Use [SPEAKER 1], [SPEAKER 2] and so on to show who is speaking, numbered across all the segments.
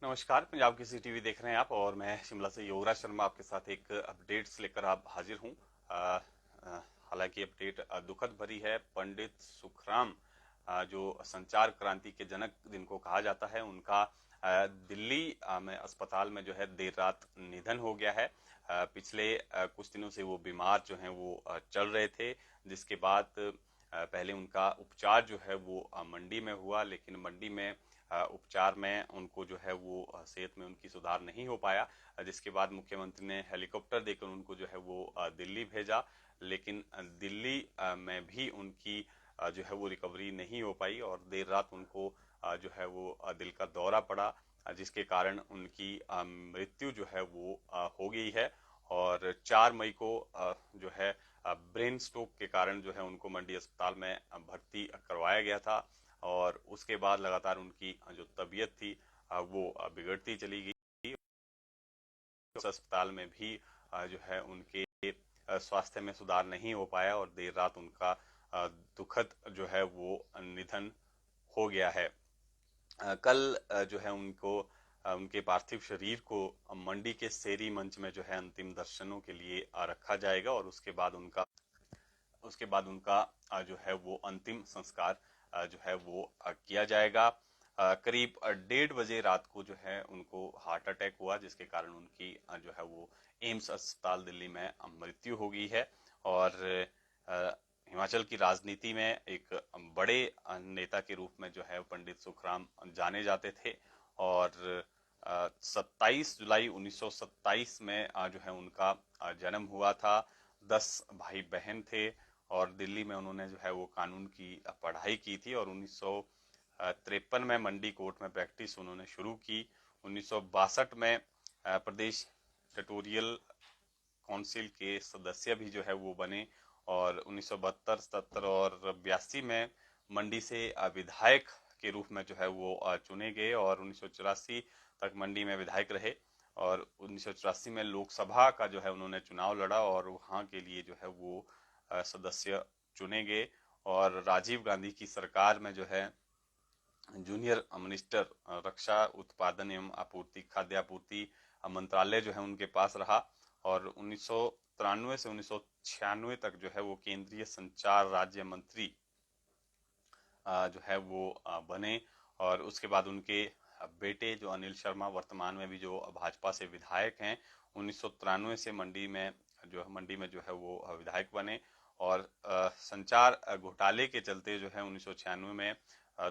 [SPEAKER 1] नमस्कार। पंजाब की सी टीवी देख रहे हैं आप और मैं शिमला से योगराज शर्मा आपके साथ एक अपडेट्स लेकर आप हाजिर हूं। हालांकि अपडेट दुखद भरी है। पंडित सुखराम, जो संचार क्रांति के जनक जिनको कहा जाता है, उनका दिल्ली में अस्पताल में जो है देर रात निधन हो गया है। पिछले कुछ दिनों से वो बीमार जो हैं वो चल रहे थे, जिसके बाद पहले उनका उपचार जो है वो मंडी में हुआ, लेकिन मंडी में उपचार में उनको जो है वो सेहत में उनकी सुधार नहीं हो पाया, जिसके बाद मुख्यमंत्री ने हेलीकॉप्टर देकर उनको जो है वो दिल्ली भेजा। लेकिन दिल्ली में भी उनकी जो है वो रिकवरी नहीं हो पाई और देर रात उनको जो है वो दिल का दौरा पड़ा, जिसके कारण उनकी मृत्यु जो है वो हो गई है। और 4 मई को जो है ब्रेन स्ट्रोक के कारण जो है उनको मंडी अस्पताल में भर्ती करवाया गया था। और उसके बाद लगातार उनकी जो तबीयत थी वो बिगड़ती चली गई। उस अस्पताल में भी जो है उनके स्वास्थ्य में सुधार नहीं हो पाया और देर रात उनका दुखद जो है वो निधन हो गया है। कल जो है उनको उनके पार्थिव शरीर को मंडी के सेरी मंच में जो है अंतिम दर्शनों के लिए रखा जाएगा और उसके बाद उनका जो है वो अंतिम संस्कार जो है वो किया जाएगा। करीब 1:30 बजे रात को जो है उनको हार्ट अटैक हुआ, जिसके कारण उनकी जो है वो एम्स अस्पताल दिल्ली में मृत्यु हो गई है। और हिमाचल की राजनीति में एक बड़े नेता के रूप में जो है पंडित सुखराम जाने जाते थे। और 27 जुलाई 1927 में जो है उनका जन्म हुआ था। 10 भाई बहन थे और दिल्ली में उन्होंने जो है वो कानून की पढ़ाई की थी और 1953 में मंडी कोर्ट में प्रैक्टिस उन्होंने शुरू की। 1962 में प्रदेश ट्यूटोरियल काउंसिल के सदस्य भी जो है वो बने और 1972, 77 और 82 में मंडी से विधायक के रूप में जो है वो चुने गए और 1984 तक मंडी में विधायक रहे। और 1984 में लोकसभा का जो है उन्होंने चुनाव लड़ा और वहां के लिए जो है वो सदस्य चुने गए। और राजीव गांधी की सरकार में जो है जूनियर मिनिस्टर रक्षा उत्पादन एवं आपूर्ति, खाद्य आपूर्ति मंत्रालय जो है उनके पास रहा। और 1993 से 1996 तक जो है वो केंद्रीय संचार राज्य मंत्री जो है वो बने। और उसके बाद उनके बेटे जो अनिल शर्मा वर्तमान में भी जो भाजपा से विधायक हैं, 1993 से मंडी में जो है वो विधायक बने। और संचार घोटाले के चलते जो है 1996 में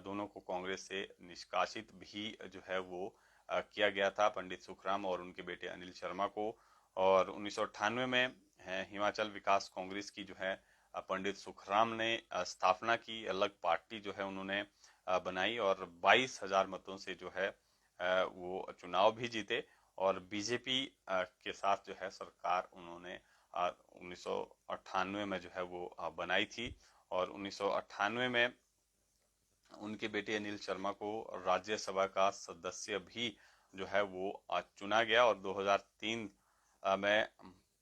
[SPEAKER 1] दोनों को कांग्रेस से निष्कासित भी जो है वो किया गया था, पंडित सुखराम और उनके बेटे अनिल शर्मा को। और 1998 में हिमाचल विकास कांग्रेस की जो है पंडित सुखराम ने स्थापना की, अलग पार्टी जो है उन्होंने बनाई और 22,000 मतों से जो है वो चुनाव भी जीते और बीजेपी के साथ जो है सरकार उन्होंने 1998 में जो है वो बनाई थी। और 1998 में उनके बेटे अनिल शर्मा को राज्यसभा का सदस्य भी जो है वो चुना गया और 2003 में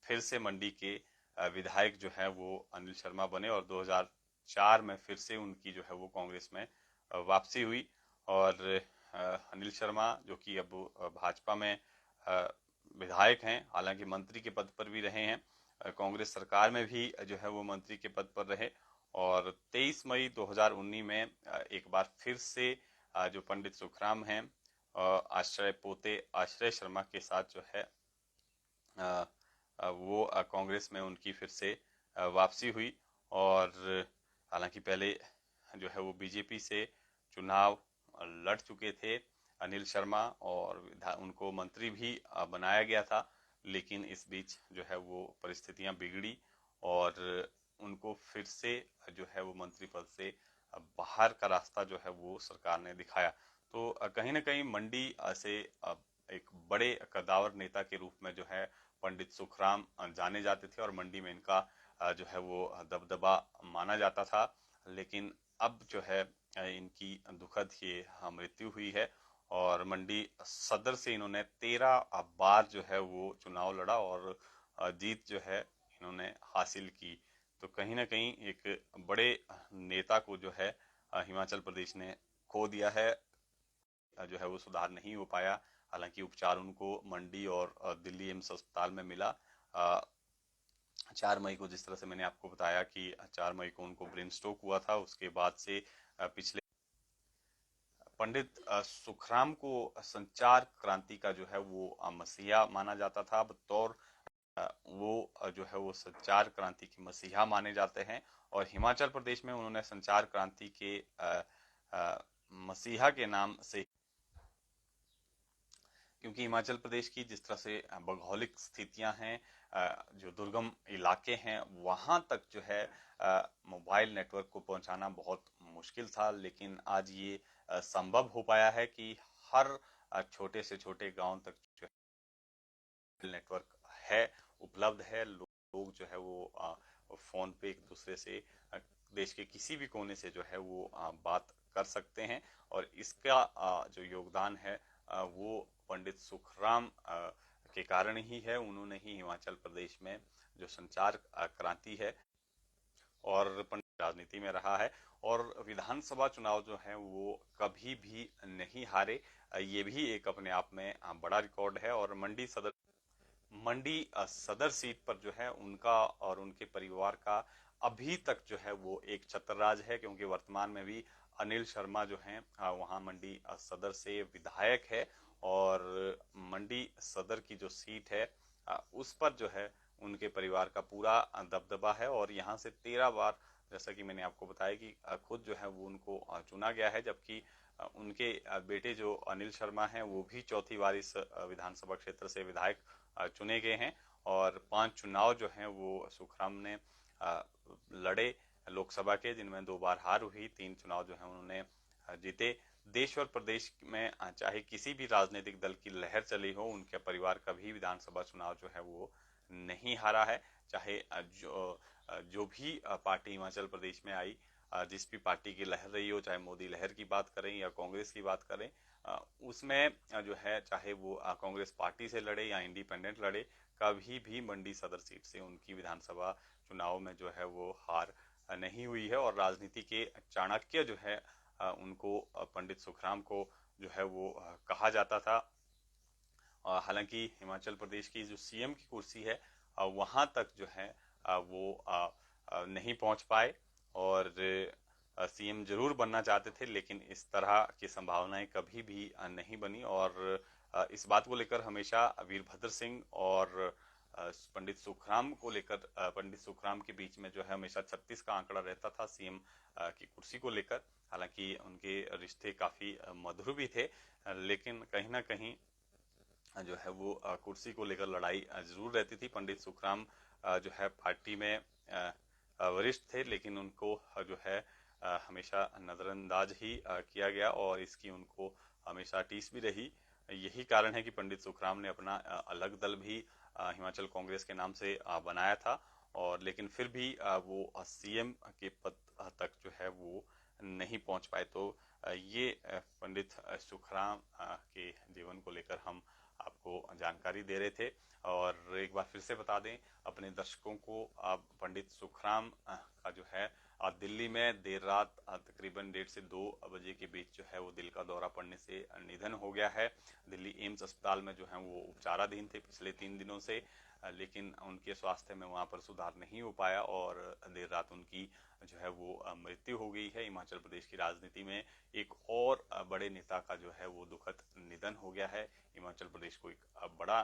[SPEAKER 1] फिर से मंडी के विधायक जो है वो अनिल शर्मा बने और 2004 में फिर से उनकी जो है वो कांग्रेस में वापसी हुई। और अनिल शर्मा जो कि अब भाजपा में विधायक हैं, हालांकि मंत्री के पद पर भी रहे हैं, कांग्रेस सरकार में भी जो है वो मंत्री के पद पर रहे। और 23 मई 2019 में एक बार फिर से जो पंडित सुखराम हैं आश्रय पोते आश्रय शर्मा के साथ जो है वो कांग्रेस में उनकी फिर से वापसी हुई। और हालांकि पहले जो है वो बीजेपी से चुनाव लड़ चुके थे अनिल शर्मा और उनको मंत्री भी बनाया गया था, लेकिन इस बीच जो है वो परिस्थितियां बिगड़ी और उनको फिर से जो है वो मंत्री पद से बाहर का रास्ता जो है वो सरकार ने दिखाया। तो कहीं ना कहीं मंडी से एक बड़े कद्दावर नेता के रूप में जो है पंडित सुखराम जाने जाते थे और मंडी में इनका जो है वो दबदबा माना जाता था। लेकिन अब जो है इनकी दुखद ये मृत्यु हुई है और मंडी सदर से इन्होंने 13 बार जो है वो चुनाव लड़ा और जीत जो है इन्होंने हासिल की। तो कहीं ना कहीं एक बड़े नेता को जो है हिमाचल प्रदेश ने खो दिया है। जो है वो सुधार नहीं हो पाया। हालांकि उपचार उनको मंडी और दिल्ली एम्स अस्पताल में मिला। 4 मई को, जिस तरह से मैंने आपको बताया कि 4 मई को उनको ब्रेन स्ट्रोक हुआ था। उसके बाद से पिछले पंडित सुखराम को संचार क्रांति का जो है वो मसीहा माना जाता था। बतौर वो जो है वो संचार क्रांति के मसीहा माने जाते हैं, और हिमाचल प्रदेश में उन्होंने संचार क्रांति के मसीहा के नाम से, क्योंकि हिमाचल प्रदेश की जिस तरह से भौगोलिक स्थितियां हैं, जो दुर्गम इलाके हैं, वहां तक जो है मोबाइल नेटवर्क को पहुंचाना बहुत मुश्किल था। लेकिन आज ये संभव हो पाया है कि हर छोटे से छोटे गांव तक जो नेटवर्क है, उपलब्ध है। लोग जो है वो फोन पे एक दूसरे से देश के किसी भी कोने से जो है वो बात कर सकते हैं। और इसका जो योगदान है वो पंडित सुखराम के कारण ही है। उन्होंने ही हिमाचल प्रदेश में जो संचार क्रांति है और पंडित राजनीति में रहा है, और विधानसभा चुनाव जो है वो कभी भी नहीं हारे। ये भी एक अपने आप में बड़ा रिकॉर्ड है। और मंडी सदर सीट पर जो है उनका और उनके परिवार का अभी तक जो है वो एक छत्रराज है, क्योंकि वर्तमान में भी अनिल शर्मा जो हैं वहां मंडी सदर से विधायक है। और मंडी सदर की जो सीट है उस पर जो है उनके परिवार का पूरा दबदबा है। और यहाँ से 13 बार, जैसा कि मैंने आपको बताया कि खुद जो है वो उनको चुना गया है, जबकि उनके बेटे जो अनिल शर्मा हैं वो भी चौथी बार इस विधानसभा क्षेत्र से विधायक चुने गए हैं। और 5 चुनाव जो हैं वो सुखराम ने लड़े लोकसभा के, जिनमें 2 बार हार हुई। 3 चुनाव जो है उन्होंने जीते। देश और प्रदेश में चाहे किसी भी राजनीतिक दल की लहर चली हो, उनके परिवार कभी विधानसभा चुनाव जो है वो नहीं हारा है। चाहे जो भी पार्टी हिमाचल प्रदेश में आई, जिस भी पार्टी की लहर रही हो, चाहे मोदी लहर की बात करें या कांग्रेस की बात करें, उसमें जो है चाहे वो कांग्रेस पार्टी से लड़े या इंडिपेंडेंट लड़े, कभी भी मंडी सदर सीट से उनकी विधानसभा चुनाव में जो है वो हार नहीं हुई है। और राजनीति के चाणक्य जो है उनको, पंडित सुखराम को जो है वो कहा जाता था। हालांकि हिमाचल प्रदेश की जो सीएम की कुर्सी है वहां तक जो है वो नहीं पहुंच पाए। और सीएम जरूर बनना चाहते थे, लेकिन इस तरह की संभावनाएं कभी भी नहीं बनी। और इस बात को लेकर हमेशा वीरभद्र सिंह और पंडित सुखराम को लेकर, पंडित सुखराम के बीच में जो है हमेशा 36 का आंकड़ा रहता था सीएम की कुर्सी को लेकर। हालांकि उनके रिश्ते काफी मधुर भी थे, लेकिन कहीं ना कहीं जो है वो कुर्सी को लेकर लड़ाई जरूर रहती थी। पंडित सुखराम जो है पार्टी में वरिष्ठ थे, लेकिन उनको जो है हमेशा नजरअंदाज ही किया गया, और इसकी उनको हमेशा टीस भी रही। यही कारण है कि पंडित सुखराम ने अपना अलग दल भी हिमाचल कांग्रेस के नाम से बनाया था, और लेकिन फिर भी वो सीएम के पद तक जो है वो नहीं पहुंच पाए। तो ये पंडित सुखराम के जीवन को लेकर हम आपको जानकारी दे रहे थे। और एक बार फिर से बता दें अपने दर्शकों को, पंडित सुखराम का जो है दिल्ली में देर रात तकरीबन 1:30 से 2 बजे के बीच जो है वो दिल का दौरा पड़ने से निधन हो गया है। दिल्ली एम्स अस्पताल में जो है वो उपचाराधीन थे पिछले 3 दिनों से, लेकिन उनके स्वास्थ्य में वहां पर सुधार नहीं हो पाया, और देर रात उनकी जो है वो मृत्यु हो गई है। हिमाचल प्रदेश की राजनीति में एक और बड़े नेता का जो है वो दुखद निधन हो गया है। हिमाचल प्रदेश को एक बड़ा